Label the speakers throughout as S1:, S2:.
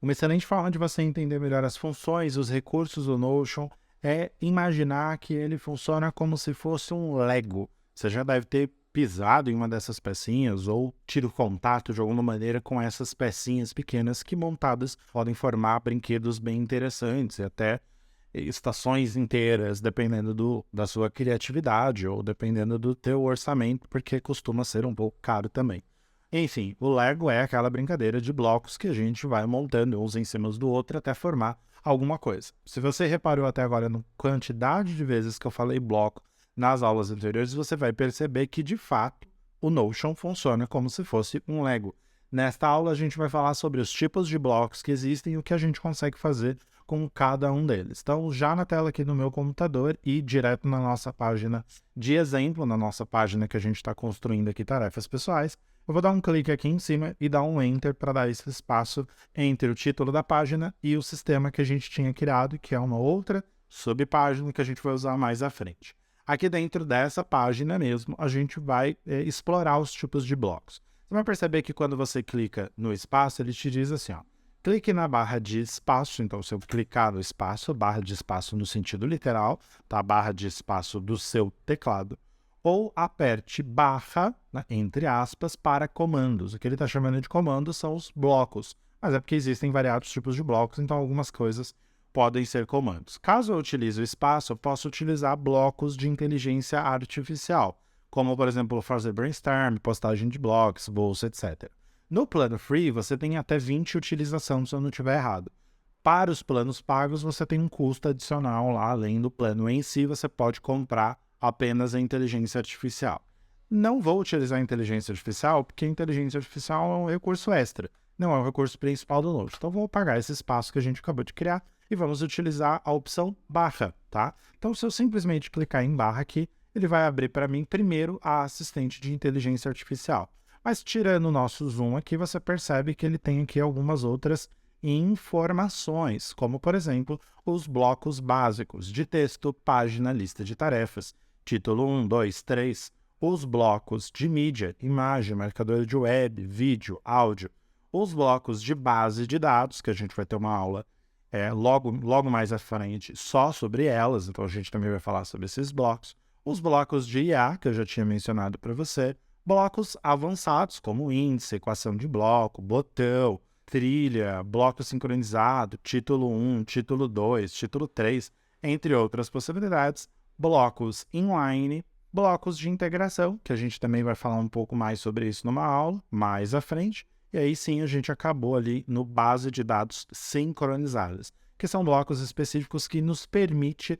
S1: Uma excelente forma de você entender melhor as funções, os recursos do Notion, é imaginar que ele funciona como se fosse um Lego. Você já deve ter pisado em uma dessas pecinhas ou tido contato de alguma maneira com essas pecinhas pequenas que montadas podem formar brinquedos bem interessantes e até estações inteiras, dependendo da sua criatividade ou dependendo do teu orçamento, porque costuma ser um pouco caro também. Enfim, o Lego é aquela brincadeira de blocos que a gente vai montando uns em cima do outro até formar alguma coisa. Se você reparou até agora na quantidade de vezes que eu falei bloco nas aulas anteriores, você vai perceber que, de fato, o Notion funciona como se fosse um Lego. Nesta aula, a gente vai falar sobre os tipos de blocos que existem e o que a gente consegue fazer com cada um deles. Então, já na tela aqui no meu computador e direto na nossa página de exemplo, na nossa página que a gente está construindo aqui, tarefas pessoais, eu vou dar um clique aqui em cima e dar um Enter para dar esse espaço entre o título da página e o sistema que a gente tinha criado, que é uma outra subpágina que a gente vai usar mais à frente. Aqui dentro dessa página mesmo, a gente vai explorar os tipos de blocos. Você vai perceber que quando você clica no espaço, ele te diz assim, ó, clique na barra de espaço. Então, se eu clicar no espaço, barra de espaço no sentido literal, tá? Barra de espaço do seu teclado, ou aperte barra, né, entre aspas, para comandos. O que ele está chamando de comandos são os blocos, mas é porque existem variados tipos de blocos, então algumas coisas podem ser comandos. Caso eu utilize o espaço, eu posso utilizar blocos de inteligência artificial, como, por exemplo, fazer brainstorm, postagem de blocos, bolsa, etc. No plano free, você tem até 20 utilização, se eu não estiver errado. Para os planos pagos, você tem um custo adicional lá, além do plano em si, você pode comprar apenas a inteligência artificial. Não vou utilizar a inteligência artificial, porque a inteligência artificial é um recurso extra, não é o recurso principal do Notion. Então, vou apagar esse espaço que a gente acabou de criar e vamos utilizar a opção barra, tá? Então, se eu simplesmente clicar em barra aqui, ele vai abrir para mim primeiro a assistente de inteligência artificial. Mas tirando o nosso zoom aqui, você percebe que ele tem aqui algumas outras informações, como, por exemplo, os blocos básicos de texto, página, lista de tarefas, título 1, 2, 3, os blocos de mídia, imagem, marcador de web, vídeo, os blocos de base de dados, que a gente vai ter uma aula logo mais à frente só sobre elas, então a gente também vai falar sobre esses blocos, os blocos de IA, que eu já tinha mencionado para você, blocos avançados, como índice, equação de bloco, botão, trilha, bloco sincronizado, título 1, título 2, título 3, entre outras possibilidades, blocos inline, blocos de integração, que a gente também vai falar um pouco mais sobre isso numa aula, mais à frente, e aí sim a gente acabou ali no base de dados sincronizadas, que são blocos específicos que nos permite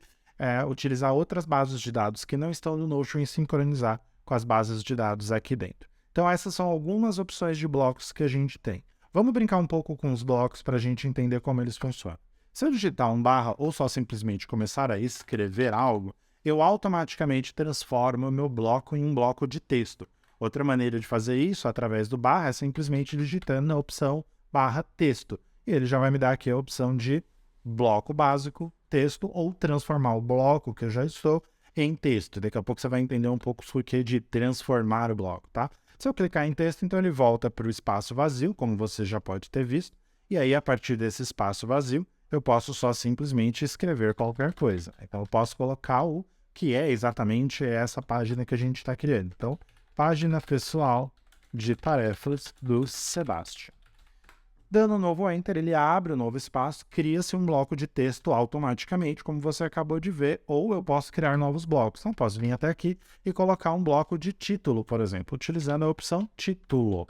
S1: utilizar outras bases de dados que não estão no Notion e sincronizar com as bases de dados aqui dentro. Então essas são algumas opções de blocos que a gente tem. Vamos brincar um pouco com os blocos para a gente entender como eles funcionam. Se eu digitar um barra ou só simplesmente começar a escrever algo, eu automaticamente transformo o meu bloco em um bloco de texto. Outra maneira de fazer isso através do barra é simplesmente digitando na opção barra texto. E ele já vai me dar aqui a opção de bloco básico, texto, ou transformar o bloco que eu já estou em texto. Daqui a pouco você vai entender um pouco o porquê de transformar o bloco, tá? Se eu clicar em texto, então ele volta para o espaço vazio, como você já pode ter visto, e aí a partir desse espaço vazio, eu posso só simplesmente escrever qualquer coisa. Então eu posso colocar o que é exatamente essa página que a gente está criando. Então, página pessoal de tarefas do Sebastião. Dando um novo Enter, ele abre um novo espaço, cria-se um bloco de texto automaticamente, como você acabou de ver, ou eu posso criar novos blocos. Então, posso vir até aqui e colocar um bloco de título, por exemplo, utilizando a opção título.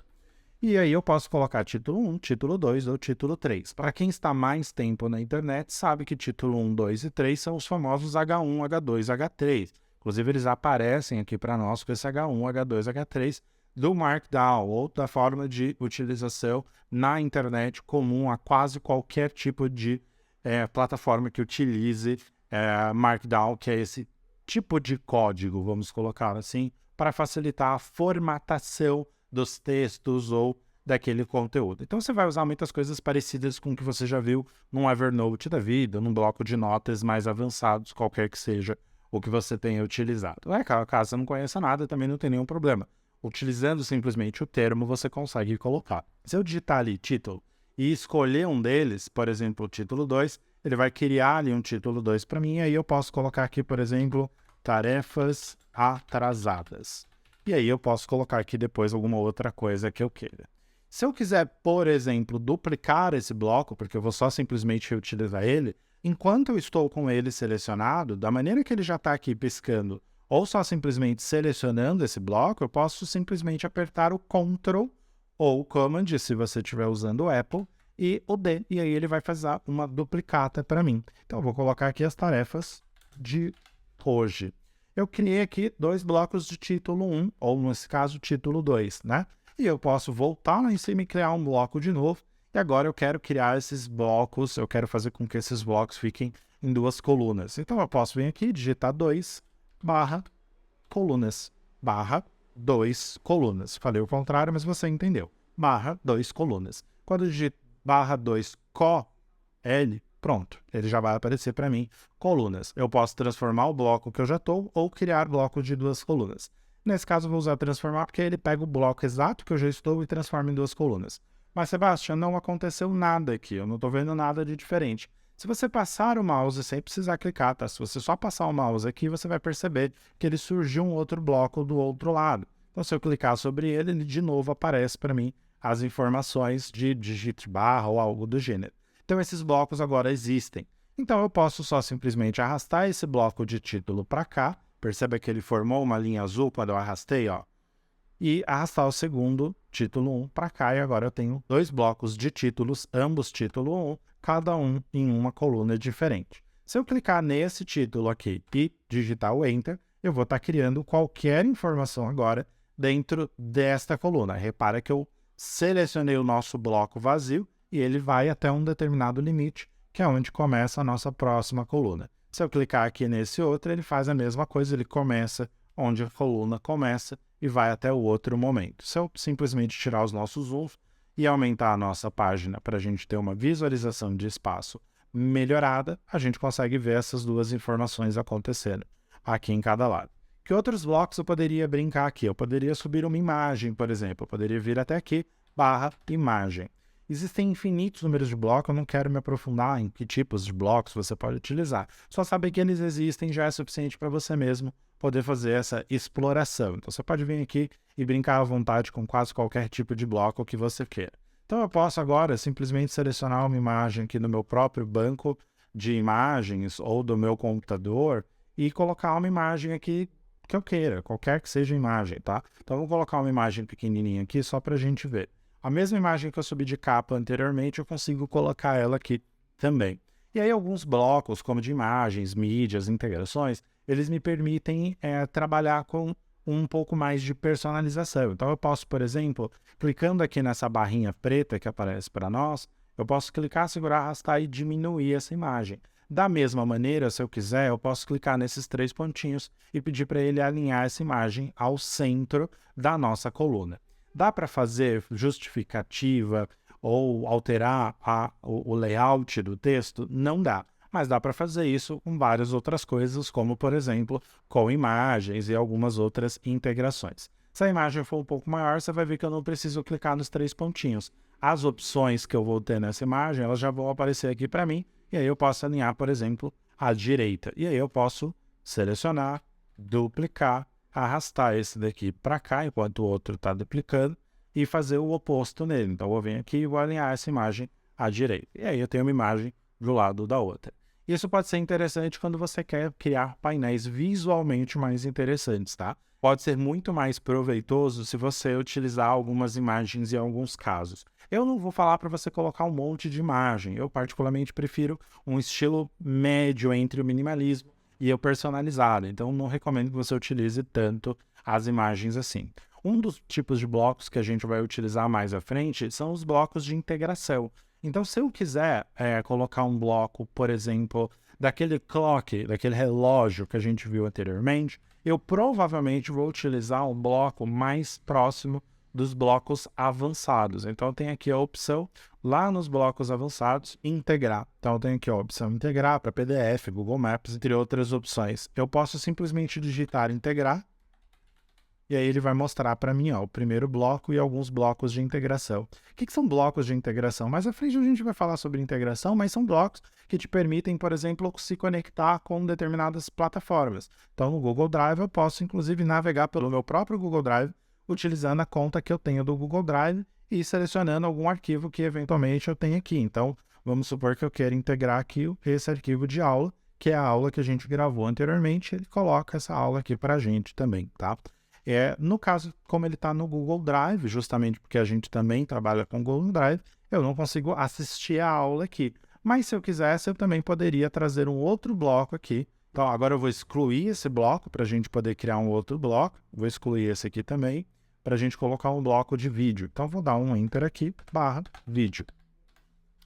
S1: E aí eu posso colocar título 1, título 2 ou título 3. Para quem está mais tempo na internet, sabe que título 1, 2 e 3 são os famosos H1, H2, H3. Inclusive, eles aparecem aqui para nós com esse H1, H2, H3, do Markdown, ou da forma de utilização na internet comum a quase qualquer tipo de plataforma que utilize Markdown, que é esse tipo de código, vamos colocar assim, para facilitar a formatação dos textos ou daquele conteúdo. Então você vai usar muitas coisas parecidas com o que você já viu num Evernote da vida, num bloco de notas mais avançados, qualquer que seja o que você tenha utilizado. Caso você não conheça nada, também não tem nenhum problema. Utilizando simplesmente o termo, você consegue colocar. Se eu digitar ali título e escolher um deles, por exemplo, o título 2, ele vai criar ali um título 2 para mim, e aí eu posso colocar aqui, por exemplo, tarefas atrasadas. E aí eu posso colocar aqui depois alguma outra coisa que eu queira. Se eu quiser, por exemplo, duplicar esse bloco, porque eu vou só simplesmente reutilizar ele, enquanto eu estou com ele selecionado, da maneira que ele já está aqui piscando, ou só simplesmente selecionando esse bloco, eu posso simplesmente apertar o Ctrl ou o Command, se você estiver usando o Apple, e o D, e aí ele vai fazer uma duplicata para mim. Então eu vou colocar aqui as tarefas de hoje. Eu criei aqui 2 blocos de título 1, ou nesse caso, título 2, né? E eu posso voltar lá em cima e criar um bloco de novo. E agora eu quero criar esses blocos, eu quero fazer com que esses blocos fiquem em 2 colunas. Então eu posso vir aqui, digitar 2 barra colunas, barra 2 colunas. Falei o contrário, mas você entendeu. Barra 2 colunas. Quando eu digito barra 2 L, pronto, ele já vai aparecer para mim colunas. Eu posso transformar o bloco que eu já estou ou criar bloco de 2 colunas. Nesse caso, eu vou usar transformar porque ele pega o bloco exato que eu já estou e transforma em 2 colunas. Mas, Sebastião, não aconteceu nada aqui, eu não estou vendo nada de diferente. Se você passar o mouse sem precisar clicar, tá? Se você só passar o mouse aqui, você vai perceber que ele surgiu um outro bloco do outro lado. Então, se eu clicar sobre ele, ele de novo aparece para mim as informações de digit barra ou algo do gênero. Então, esses blocos agora existem. Então, eu posso só simplesmente arrastar esse bloco de título para cá. Perceba que ele formou uma linha azul quando eu arrastei, ó. E arrastar o segundo, título 1, para cá. E agora eu tenho 2 blocos de títulos, ambos título 1, cada um em uma coluna diferente. Se eu clicar nesse título aqui e digitar o Enter, eu vou estar criando qualquer informação agora dentro desta coluna. Repara que eu selecionei o nosso bloco vazio e ele vai até um determinado limite, que é onde começa a nossa próxima coluna. Se eu clicar aqui nesse outro, ele faz a mesma coisa, ele começa onde a coluna começa e vai até o outro momento. Se eu simplesmente tirar os nossos zooms e aumentar a nossa página para a gente ter uma visualização de espaço melhorada, a gente consegue ver essas 2 informações acontecendo aqui em cada lado. Que outros blocos eu poderia brincar aqui? Eu poderia subir uma imagem, por exemplo. Eu poderia vir até aqui, barra imagem. Existem infinitos números de blocos, eu não quero me aprofundar em que tipos de blocos você pode utilizar. Só saber que eles existem já é suficiente para você mesmo poder fazer essa exploração. Então você pode vir aqui e brincar à vontade com quase qualquer tipo de bloco que você queira. Então eu posso agora simplesmente selecionar uma imagem aqui no meu próprio banco de imagens ou do meu computador e colocar uma imagem aqui que eu queira, qualquer que seja a imagem, tá? Então eu vou colocar uma imagem pequenininha aqui só para a gente ver. A mesma imagem que eu subi de capa anteriormente, eu consigo colocar ela aqui também. E aí alguns blocos, como de imagens, mídias, integrações, eles me permitem trabalhar com um pouco mais de personalização. Então eu posso, por exemplo, clicando aqui nessa barrinha preta que aparece para nós, eu posso clicar, segurar, arrastar e diminuir essa imagem. Da mesma maneira, se eu quiser, eu posso clicar nesses 3 pontinhos e pedir para ele alinhar essa imagem ao centro da nossa coluna. Dá para fazer justificativa ou alterar o layout do texto? Não dá, mas dá para fazer isso com várias outras coisas, como, por exemplo, com imagens e algumas outras integrações. Se a imagem for um pouco maior, você vai ver que eu não preciso clicar nos 3 pontinhos. As opções que eu vou ter nessa imagem, elas já vão aparecer aqui para mim, e aí eu posso alinhar, por exemplo, à direita. E aí eu posso selecionar, duplicar, arrastar esse daqui para cá, enquanto o outro está duplicando, e fazer o oposto nele. Então, eu vou vir aqui e vou alinhar essa imagem à direita. E aí eu tenho uma imagem do lado da outra. Isso pode ser interessante quando você quer criar painéis visualmente mais interessantes, tá? Pode ser muito mais proveitoso se você utilizar algumas imagens em alguns casos. Eu não vou falar para você colocar um monte de imagem. Eu particularmente prefiro um estilo médio entre o minimalismo e o personalizado. Então, não recomendo que você utilize tanto as imagens assim. Um dos tipos de blocos que a gente vai utilizar mais à frente são os blocos de integração. Então, se eu quiser colocar um bloco, por exemplo, daquele clock, daquele relógio que a gente viu anteriormente, eu provavelmente vou utilizar um bloco mais próximo dos blocos avançados. Então, eu tenho aqui a opção, lá nos blocos avançados, integrar. Então, eu tenho aqui a opção integrar para PDF, Google Maps, entre outras opções. Eu posso simplesmente digitar integrar E aí ele vai mostrar para mim, ó, o primeiro bloco e alguns blocos de integração. O que são blocos de integração? Mais à frente a gente vai falar sobre integração, mas são blocos que te permitem, por exemplo, se conectar com determinadas plataformas. Então, no Google Drive, eu posso, inclusive, navegar pelo meu próprio Google Drive, utilizando a conta que eu tenho do Google Drive e selecionando algum arquivo que, eventualmente, eu tenho aqui. Então, vamos supor que eu quero integrar aqui esse arquivo de aula, que é a aula que a gente gravou anteriormente, ele coloca essa aula aqui para a gente também, tá? No caso, como ele está no Google Drive, justamente porque a gente também trabalha com Google Drive, eu não consigo assistir a aula aqui. Mas se eu quisesse, eu também poderia trazer um outro bloco aqui. Então, agora eu vou excluir esse bloco para a gente poder criar um outro bloco. Vou excluir esse aqui também, para a gente colocar um bloco de vídeo. Então, vou dar um Enter aqui, /vídeo.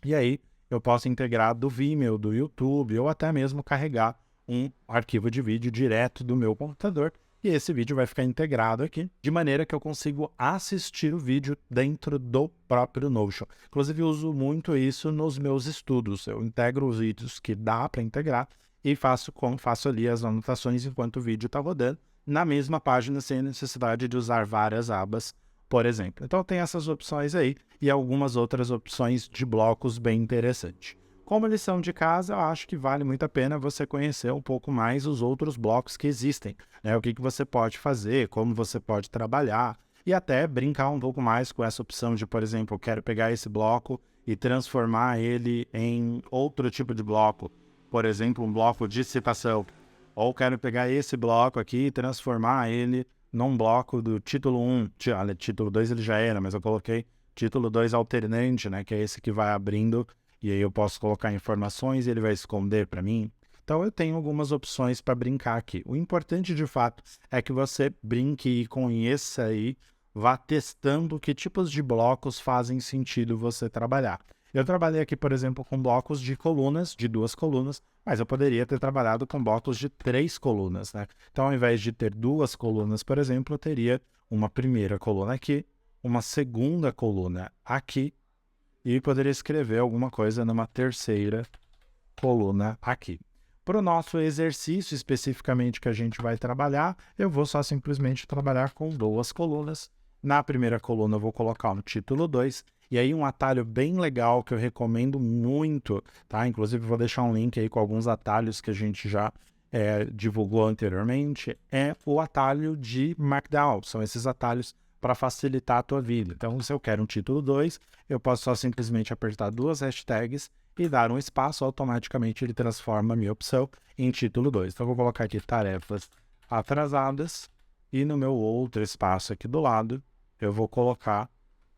S1: E aí, eu posso integrar do Vimeo, do YouTube, ou até mesmo carregar um arquivo de vídeo direto do meu computador. E esse vídeo vai ficar integrado aqui, de maneira que eu consigo assistir o vídeo dentro do próprio Notion. Inclusive, eu uso muito isso nos meus estudos. Eu integro os vídeos que dá para integrar e faço ali as anotações enquanto o vídeo está rodando, na mesma página, sem necessidade de usar várias abas, por exemplo. Então, tem essas opções aí e algumas outras opções de blocos bem interessantes. Como lição de casa, eu acho que vale muito a pena você conhecer um pouco mais os outros blocos que existem, né? O que você pode fazer, como você pode trabalhar e até brincar um pouco mais com essa opção de, por exemplo, eu quero pegar esse bloco e transformar ele em outro tipo de bloco, por exemplo, um bloco de citação. Ou quero pegar esse bloco aqui e transformar ele num bloco do título 1. Olha, título 2 ele já era, mas eu coloquei título 2 alternante, né? Que é esse que vai abrindo. E aí eu posso colocar informações e ele vai esconder para mim. Então eu tenho algumas opções para brincar aqui. O importante de fato é que você brinque e conheça aí, vá testando que tipos de blocos fazem sentido você trabalhar. Eu trabalhei aqui, por exemplo, com blocos de colunas, de 2 colunas, mas eu poderia ter trabalhado com blocos de 3 colunas, né? Então, ao invés de ter 2 colunas, por exemplo, eu teria uma primeira coluna aqui, uma segunda coluna aqui, e poderia escrever alguma coisa numa terceira coluna aqui. Para o nosso exercício especificamente que a gente vai trabalhar, eu vou só simplesmente trabalhar com 2 colunas. Na primeira coluna eu vou colocar um título 2, e aí um atalho bem legal que eu recomendo muito, tá? Inclusive vou deixar um link aí com alguns atalhos que a gente já divulgou anteriormente, é o atalho de Markdown. São esses atalhos para facilitar a tua vida. Então, se eu quero um título 2, eu posso só simplesmente apertar 2 hashtags e dar um espaço, automaticamente ele transforma a minha opção em título 2. Então, eu vou colocar aqui tarefas atrasadas e no meu outro espaço aqui do lado, eu vou colocar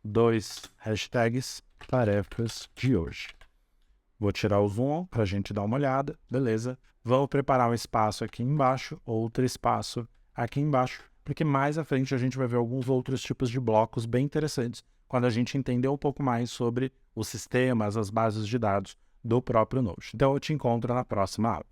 S1: 2 hashtags tarefas de hoje. Vou tirar o zoom para a gente dar uma olhada, beleza? Vamos preparar um espaço aqui embaixo, outro espaço aqui embaixo, porque mais à frente a gente vai ver alguns outros tipos de blocos bem interessantes, quando a gente entender um pouco mais sobre os sistemas, as bases de dados do próprio Notion. Então eu te encontro na próxima aula.